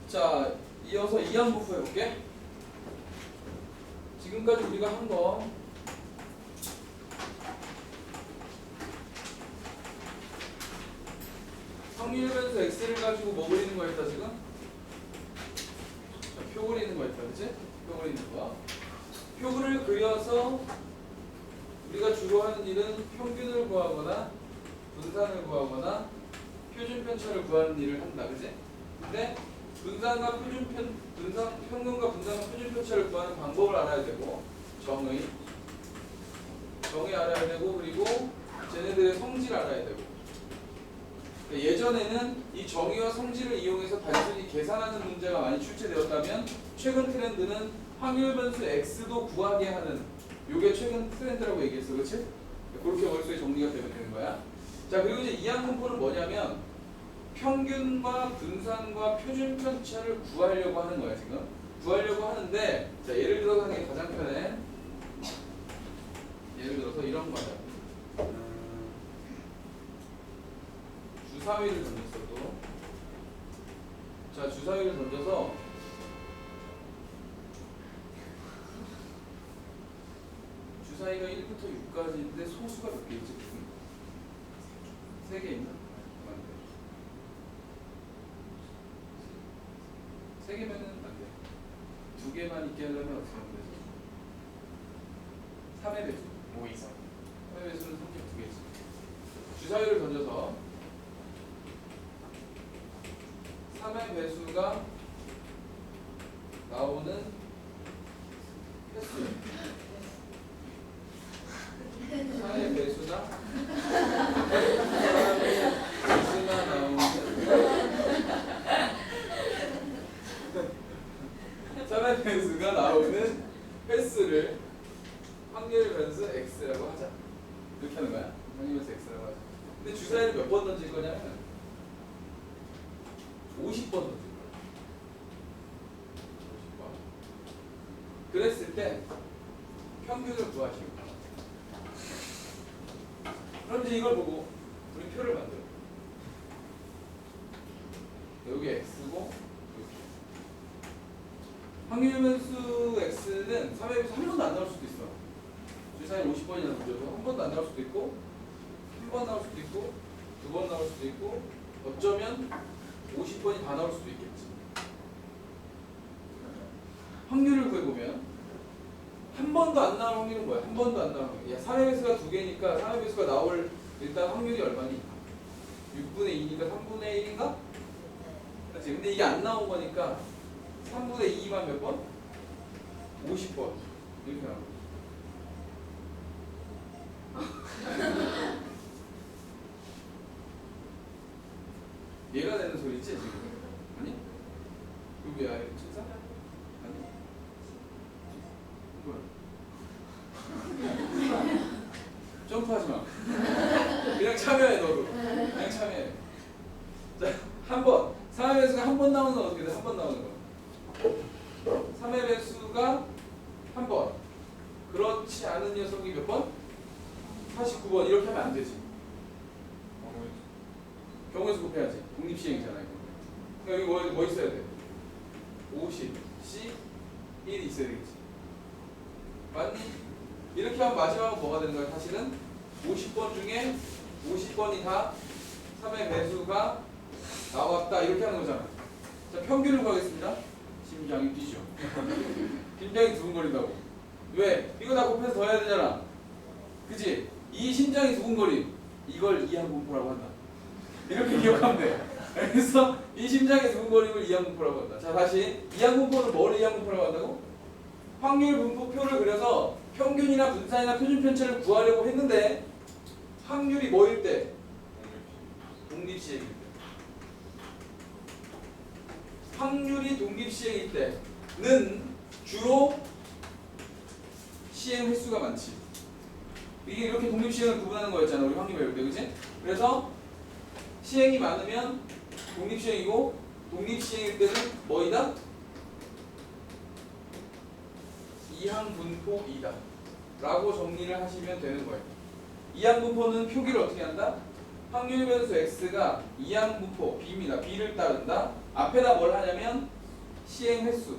자, 이어서 이항분포 해볼게. 지금까지 우리가 한 거 확률 변수 x를 가지고 뭐 그리는 거였다 지금? 자, 표 그리는 거였다, 그치? 표 그리는 거. 표를 그려서 우리가 주로 하는 일은 평균을 구하거나 분산을 구하거나 표준 편차를 구하는 일을 한다, 그치? 근데 분산과 평균과 분산과 표준 편차를 구하는 방법을 알아야 되고, 정의 알아야 되고, 그리고 쟤네들의 성질 알아야 되고. 예전에는 이 정의와 성질을 이용해서 단순히 계산하는 문제가 많이 출제되었다면, 최근 트렌드는 확률 변수 x도 구하게 하는, 요게 최근 트렌드라고 얘기했어, 그렇지? 그렇게 머릿속에 정리가 되면 되는 거야. 자, 그리고 이제 이항분포는 뭐냐면 평균과 분산과 표준 편차를 구하려고 하는 거야, 지금. 구하려고 하는데, 자, 예를 들어서 하는 게 가장 편해. 예를 들어서 이런 거야. 주사위를 던졌어, 또. 자, 주사위를 던져서 주사위가 1부터 6까지인데 소수가 몇 개 있지? 3개 있나? 3개면은 안 돼. 2개만 있게 하려면 어떻게 하면 되지? 3의 배수. 5 이상. 3의 배수는 3개 2개지. 주사위를 던져서 3의 배수가 나오는 횟수. 4의 배수나 3의 배수가 나오는 횟수를 확률 변수 x라고 하자. 이렇게 하는 거야. 확률 변수 x라고 하자. 근데 주사위를 몇 번 던질 거냐면 50번 던질 거야. 50번. 그랬을 때 평균을 구하시오. 그럼 이제 이걸 보고 우리 표를 만들어. 여기 x고 여기. 확률 변수 x는 3의 배수 한 번도 안 나올 수도 있어. 주사위 50번이나 던져서 한 번도 안 나올 수도 있고, 한 번 나올 수도 있고, 2번 나올 수도 있고, 어쩌면 50번이 다 나올 수도 있겠지. 확률을 구해보면 한 번도 안 나올 확률은 뭐야? 한 번도 안 나올 확률. 야, 3의 배수가 2개니까 3의 배수가 나올 일단 확률이 얼마니? 6분의 2니까 3분의 1인가? 그렇지. 근데 이게 안 나온 거니까 3분의 2만 몇 번? 50번. 이렇게 나온 거지. 얘가 되는 소리지 지금? 아니? 누구야? 천사? 아니? 뭐야? 점프하지 마. 그냥 참여해, 너도. 그냥 참여해. 자, 한 번. 3의 배수가 한 번 나오는 건 어떻게 돼? 한 번 나오는 거. 3의 배수가 한 번. 그렇지 않은 녀석이 몇 번? 49번. 이렇게 하면 안 되지. 경우에서 곱해야지. 독립시행이잖아, 이거. 그러니까 여기 뭐 있어야 돼? 50, C, 1이 있어야 되겠지. 맞니? 이렇게 하면 마지막은 뭐가 되는 거야? 사실은 50번 중에 50번이 다 3의 배수가 나왔다. 이렇게 하는 거잖아. 자, 평균을 구하겠습니다. 심장이 뛰죠. 심장이 두근거린다고. 왜? 이거 다 곱해서 더 해야 되잖아. 그치? 이 심장이 두근거림. 이걸 이항분포라고 한다. 이렇게 기억하면 돼. 그래서 이 심장의 두근거림을 이항분포라고 한다. 자, 다시 이항분포는 뭐를 이항분포라고 한다고? 확률 분포표를 그려서 평균이나 분산이나 표준 편차를 구하려고 했는데 확률이 뭐일 때? 독립시행일 때. 확률이 독립시행일 때는 주로 시행 횟수가 많지. 이게 이렇게 독립시행을 구분하는 거였잖아, 우리 확률 배울 때, 그치? 그래서 시행이 많으면 독립시행이고, 독립시행일 때는 뭐이다? 이항분포이다 라고 정리를 하시면 되는 거예요. 이항분포는 표기를 어떻게 한다? 확률 변수 x가 이항분포 b입니다. b를 따른다. 앞에다 뭘 하냐면 시행 횟수.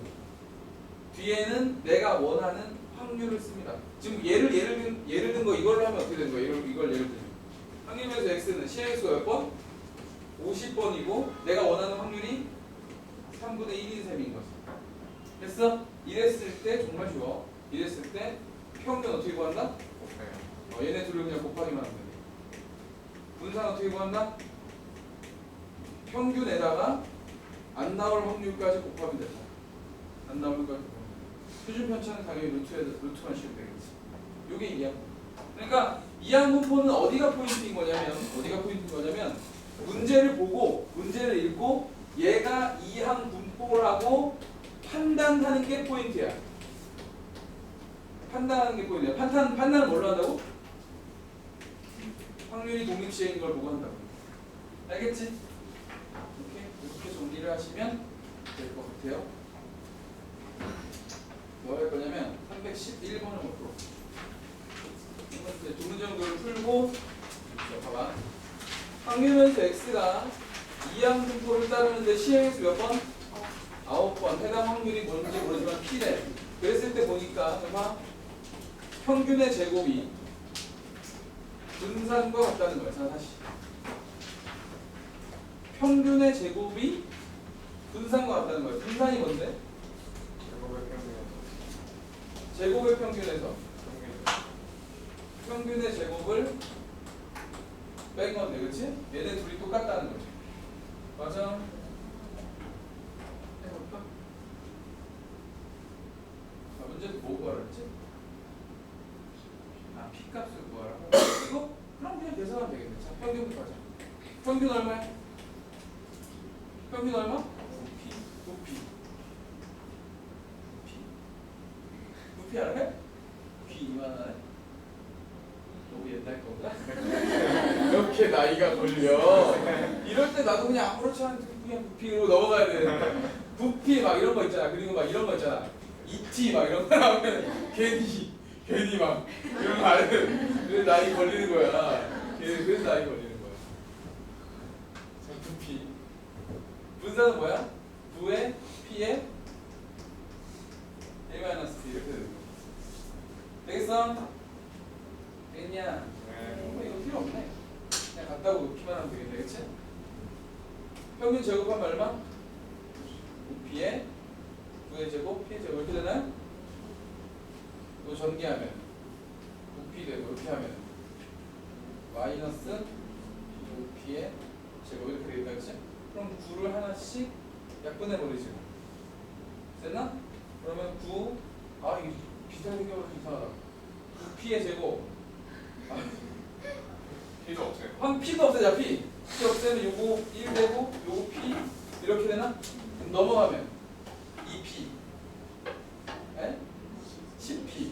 뒤에는 내가 원하는 확률을 씁니다. 지금 예를 든 거 이걸로 하면 어떻게 되는 거예요? 이걸 예를 들면 확률에서 x는 시행 횟수가 몇 번? 50번이고 내가 원하는 확률이 3분의 1인 셈인 거지. 됐어? 이랬을 때 정말 쉬워. 이랬을 때 평균 어떻게 구한다? 얘네 둘을 그냥 곱하기만 하면 돼. 분산 어떻게 구한다? 평균에다가 안 나올 확률까지 곱하면 된다. 안 나올 확률까지 곱하면 된다. 표준 편차는 당연히 루트만 씌우면 되겠지. 요게 이양. 그러니까 이양 분포는 어디가 포인트인 거냐면 문제를 보고 문제를 읽고 얘가 이항 분포라고 판단하는 게 포인트야. 판단하는 게 포인트야. 판단을 뭘로 한다고? 확률이 독립시행인 걸 보고 한다고. 알겠지? 이렇게 정리를 하시면 될 것 같아요. 뭐 할 거냐면 311번을 먹고 이제 두 문제 정도를 풀고 봐봐. 확률면수 x가 이항 분포를 따르는데 시행수 몇 번? 9번. 해당 확률이 뭔지 모르지만 P래. 그랬을 때 보니까 봐봐. 평균의 제곱이 분산과 같다는 거야. 자, 다시. 평균의 제곱이 분산과 같다는 거야. 분산이 뭔데? 제곱의 평균에서 평균의 제곱을 뺀 건데, 그렇지? 얘네 둘이 똑같다는 거지. 맞아? 해볼까? 자, 문제는 뭐 구하랬지? P 값을 구하라고. 이거? 그럼 그냥 계산하면 되겠네. 자, 평균부터 하자. 평균 얼마야? 평균 얼마? 9P. 9P 알아? P 이만하네? 너무 옛날 건가? 이렇게 나이가 걸려. 이럴 때 나도 그냥 아무렇지 않게 그냥 9P로 넘어가야 되는데 9P 막 이런 거 있잖아. 그리고 막 이런 거 있잖아. 2T 막 이런 거 나오면 괜히 막 이런 거 안 해. 그래서 나이 걸리는 거야. 그래서 나이 걸리는 거야. 9P. 분산은 뭐야? 9에 P에 A-P 이렇게 되는 거야. 되겠어? 되겠냐? 이거 필요 없네. 그냥 갖다 놓기만 하면 되겠네. 그치? 평균 제곱하면 얼마? 9P에 9의 제곱, P의 제곱 이렇게 되나요? 또 전개하면 9P 되고 이렇게 하면 마이너스 5P의 제곱 이렇게 되겠다. 그치? 그럼 9를 하나씩 약분해버리지. 됐나? 그러면 9, 이게 비슷하게 생겨서 이상하다. 9P의 제곱. P도 없어요. P도 없애자. P 없애면 요거 1 되고 요거 P 이렇게 되나? 그럼 넘어가면 2P 10P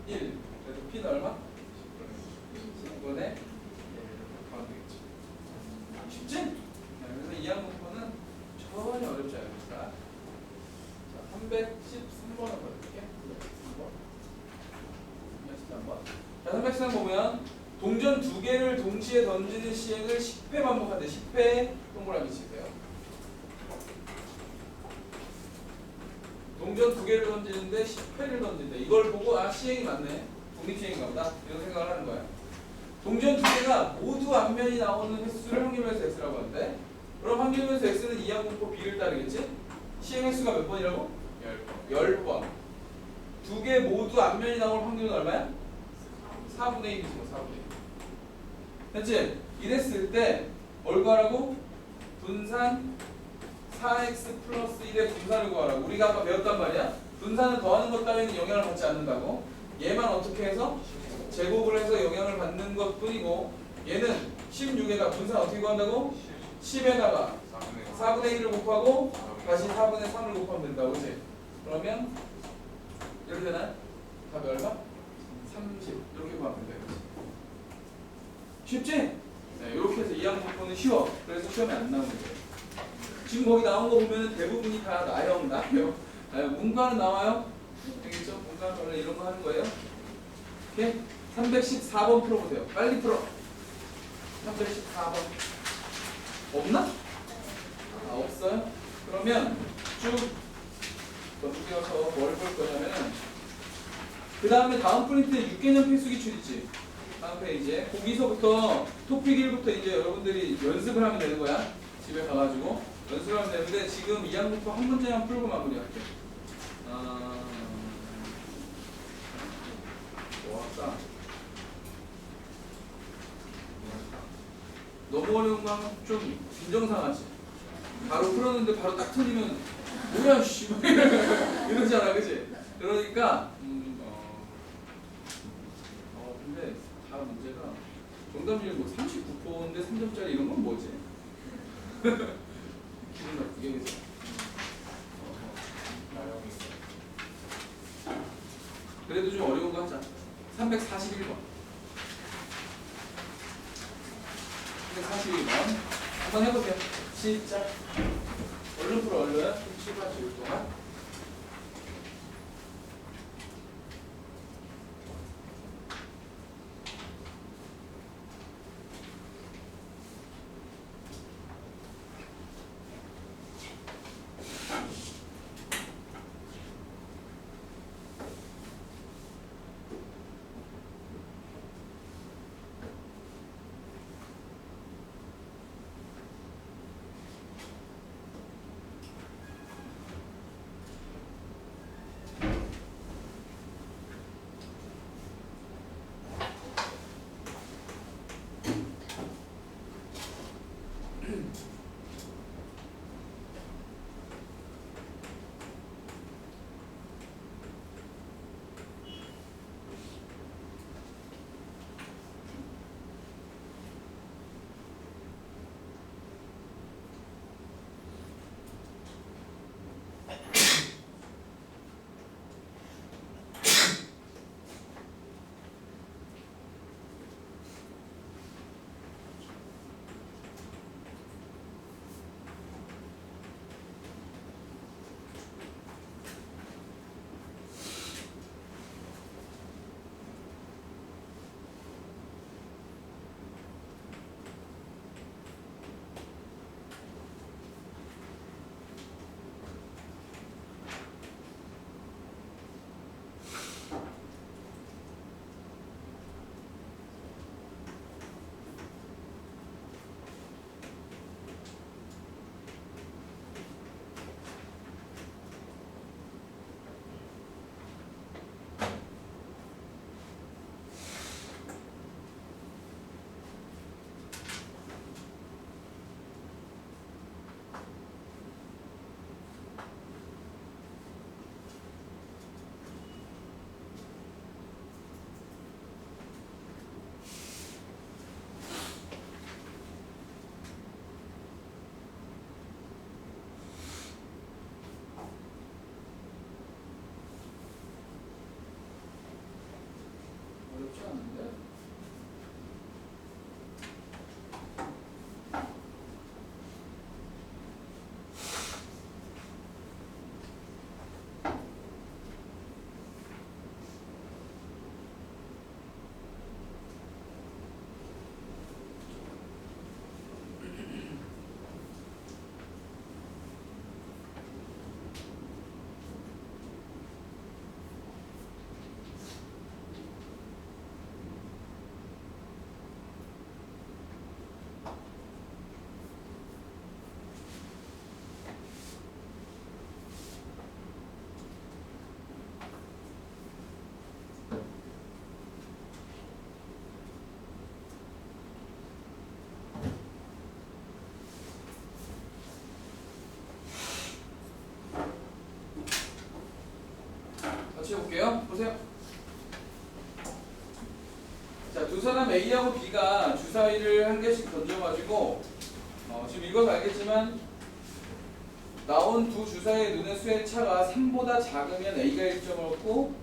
1 그래서 P는 얼마? 10분의 1 하면 되겠지. 쉽지? 그래서 이항 분포는 전혀 어렵지 않습니다. 자, 313번을 볼게요. 313번. 자, 313번 보면 동전 두 개를 동시에 던지는 시행을 10회 반복한대. 10회 동그라미 치세요. 동전 두 개를 던지는데 10회를 던진다. 이걸 보고 시행이 맞네. 독립시행인가 보다. 이런 생각을 하는 거야. 동전 두 개가 모두 앞면이 나오는 횟수를 확률면수 x라고 하는데, 그럼 확률면수 x는 이항 분포 b를 따르겠지? 시행 횟수가 몇 번이라고? 10번. 두 개 모두 앞면이 나올 확률은 얼마야? 4분의 1이지 뭐 4분의 1. 됐지? 이랬을 때 뭘 구하라고? 분산 4x 플러스 1의 분산을 구하라고. 우리가 아까 배웠단 말이야. 분산은 더하는 것 따위는 영향을 받지 않는다고. 얘만 어떻게 해서? 제곱을 해서 영향을 받는 것 뿐이고, 얘는 16에다 분산 어떻게 구한다고? 10에다가 4분의 1을 곱하고 다시 4분의 3을 곱하면 된다고. 그치? 그러면 이렇게 되나요? 답이 얼마? 30 이렇게 구하면 된다. 쉽지? 네, 이렇게 해서 이항 분포는 쉬워. 그래서 시험에 안 나오는 거예요. 지금 거기 나온 거 보면 대부분이 다 나요. 문과는 나와요? 알겠죠? 문과는 원래 이런 거 하는 거예요. 오케이? 314번 풀어보세요. 빨리 풀어. 314번. 없나? 없어요? 그러면 쭉 넘겨서 뭘 볼 거냐면은 그 다음에 다음 프린트에 6개년 필수 기출 있지. 다음 페이지에 거기서부터 토픽 1부터 이제 여러분들이 연습을 하면 되는 거야. 집에 가가지고 연습을 하면 되는데 지금 2학년부 한 문제만 풀고 마무리할게. 뭐 할까? 너무 어려운 거 하면 좀 빈정상하지. 바로 풀었는데 바로 딱 틀리면 뭐야 씨 이러잖아, 그치? 그러니까 근데 다 문제가 정답률 뭐 39%인데 3점짜리 이런 건 뭐지? 기분 나쁘게 해서 그래도 좀 어려운 거 하자. 341번 341번 한번 해볼게요. 시작. 얼른 풀어 얼른. 7번 동안 어렵지 않은데? 같이 해볼게요. 보세요. 자, 두 사람 A하고 B가 주사위를 한 개씩 던져가지고 지금 읽어서 알겠지만 나온 두 주사위의 눈의 수의 차가 3보다 작으면 A가 1점을 얻고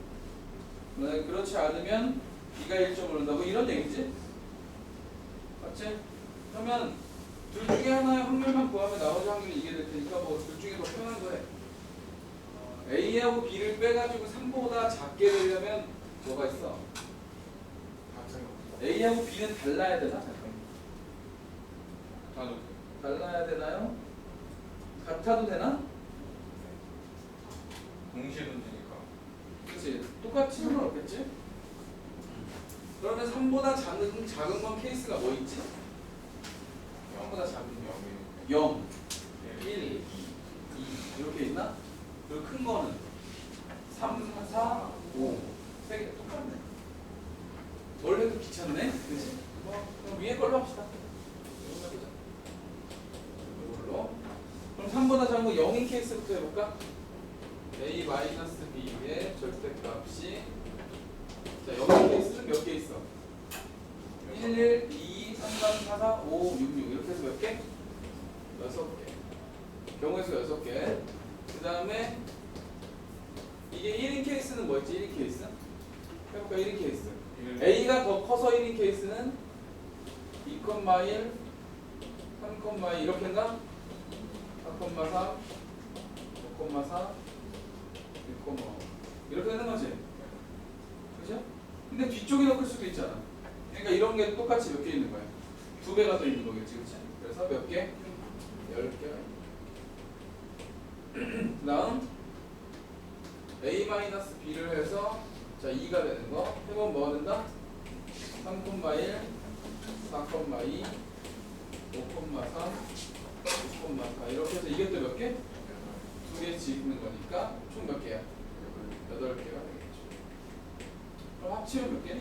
그렇지 않으면 B가 1점을 얻는다고 이런 얘기지? 맞지? 그러면 둘 중에 하나의 확률만 구하면 나머지 확률이 이게 될 테니까 뭐 둘 중에 더 편한 거예요. A하고 B를 빼가지고 3보다 작게 되려면 뭐가 있어? A하고 B는 달라야 되나? 달라야 되나요? 같아도 되나? 동시에 던지니까. 그렇지. 똑같이 상관없겠지? 그러면 3보다 작은 건 케이스가 뭐 있지? 0보다 작은 거. 0, 1, 2 이렇게 있나? 그리고 큰 거는 3, 4, 5 세 개 똑같네. 뭘 해도 귀찮네? 그치? 그럼 위에 걸로 합시다. 이걸로 해보자. 이걸로. 그럼 3보다 작은 거 0인 케이스부터 해볼까? a-b의 절대값이 자, 0인 케이스는 몇 개 있어? 1, 1, 2, 3, 4, 4, 5, 6, 6 이렇게 해서 몇 개? 6개. 경우에서 6개. 그 다음에 이게 1인 케이스는 뭐였지? 1인 케이스? 해볼까? 1인 케이스. A가 더 커서 1인 케이스는 2,1, 3,2 이렇게 했나? 4,3, 5,4, 6,5 이렇게 되는 거지? 그죠? 근데 뒤쪽이 더 클 수도 있잖아. 그러니까 이런 게 똑같이 몇 개 있는 거야? 2배가 더 있는 거겠지, 그치? 그래서 몇 개? 10개가 있는 거. 그 다음 a-b를 해서 자 2가 되는 거 해보면 뭐가 된다? 3,1 4,2 5,3 6,4 이렇게 해서 이게 또 몇 개? 2개씩 있는 거니까 총 몇 개야? 8개가 되겠죠. 그럼 합치면 몇 개니?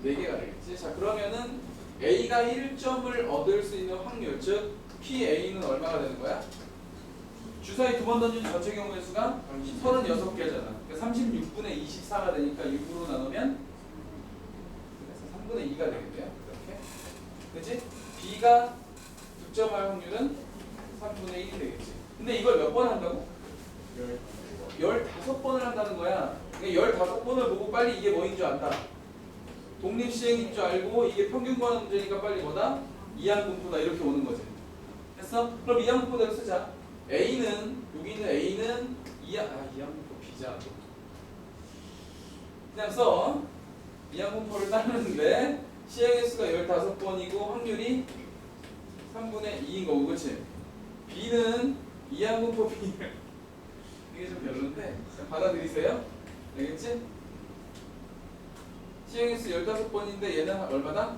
24개가 되겠지. 자 그러면은 A가 1점을 얻을 수 있는 확률 즉 PA는 얼마가 되는 거야? 주사위 두 번 던진 전체 경우의 수가 36개잖아. 그러니까 36분의 24가 되니까 6으로 나누면 그래서 3분의 2가 되겠네요. 이렇게. 그치? B가 득점할 확률은 3분의 1이 되겠지. 근데 이걸 몇 번 한다고? 15번을 한다는 거야. 그러니까 15번을 보고 빨리 이게 뭐인 줄 안다. 독립시행인 줄 알고 이게 평균권 문제니까 빨리 뭐다? 이항분포다 이렇게 오는 거지. 됐어? 그럼 이항분포대로 쓰자. A는 여기 있는 A는 이항분포 B잖아. 그냥 써. 이항분포를 따르는데 시행의 수가 15번이고 확률이 3분의 2인 거고 그치? B는 이항분포 B를 이게 좀 별론데 받아들이세요? 알겠지? 시행의 수 15번인데 얘는 얼마다?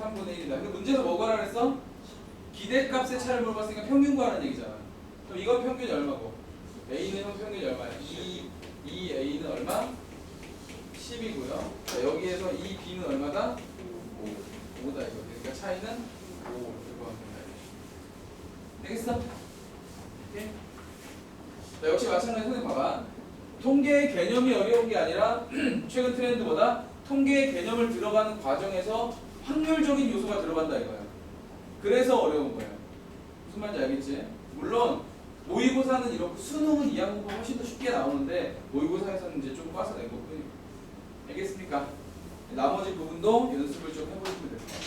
3분의 1이다. 근데 문제에서 뭐 구하라 그랬어? 기대값의 차를 물어봤으니까 평균 구하라는 얘기잖아. 그럼 이건 평균이 얼마고? A는 평균이 얼마야? 2A는 얼마? 10이고요. 자, 여기에서 2B는 얼마다? 5다 이거. 그러니까 차이는 5 이거 하면 된다. 되겠어? 오케이? 자, 역시 마찬가지로 선생님 봐봐. 통계의 개념이 어려운 게 아니라 최근 트렌드보다 통계의 개념을 들어가는 과정에서 확률적인 요소가 들어간다 이거야. 그래서 어려운 거야. 무슨 말인지 알겠지? 물론 모의고사는 이렇고 수능은 이항분포가 훨씬 더 쉽게 나오는데 모의고사에서는 이제 좀 빠서 낸 거고요. 알겠습니까? 나머지 부분도 연습을 좀 해보시면 될 거야.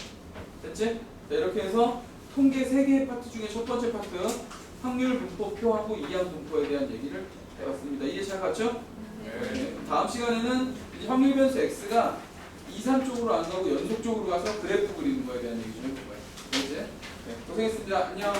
됐지? 자, 이렇게 해서 통계 3개의 파트 중에 첫 번째 파트 확률 분포표하고 이항분포에 대한 얘기를 해봤습니다. 이해 잘 갔죠? 네. 다음 시간에는 이제 확률 변수 x가 2, 3쪽으로 안 가고 연속적으로 가서 그래프 그리는 거에 대한 얘기 좀 해볼 거예요. 알겠지? 네. 고생했습니다. 안녕.